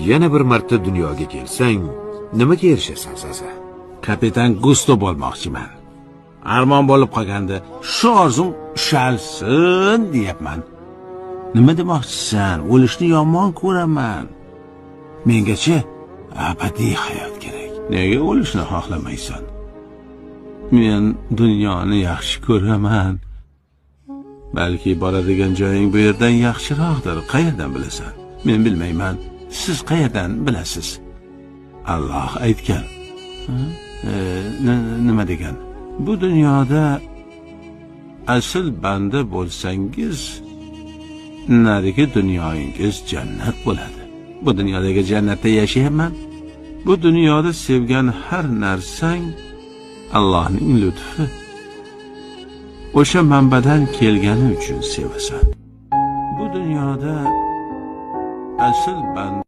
yana bir marta dunyoga kelsang, nimaga erishasan Zaza? Kapitan Gusto bo'lmoqchiman. Armon bo'lib qolganda, shu orzum ushalsin deyapman. Nima demoqchisan? O'lishni yomon ko'raman. Mengacha abadiy hayot kerak. Nega o'lishni xohlamaysan? Men dunyoni yaxshi ko'raman. Balki boradigan joying bu yerdan yaxshiroqdir. Qayerdan bilasan? Men bilmayman. Siz qayerdan bilasiz? Alloh aytgan. Nima degan? Bu dunyoda asl banda bo'lsangiz, narigi dunyoyingiz jannat bo'ladi. Bu dunyodagi jannatda yashayapman. Bu dunyoda sevgan har narsang Allohning lutfi. O'sha manbadan kelgani uchun sevasan. Bu dunyoda asl banda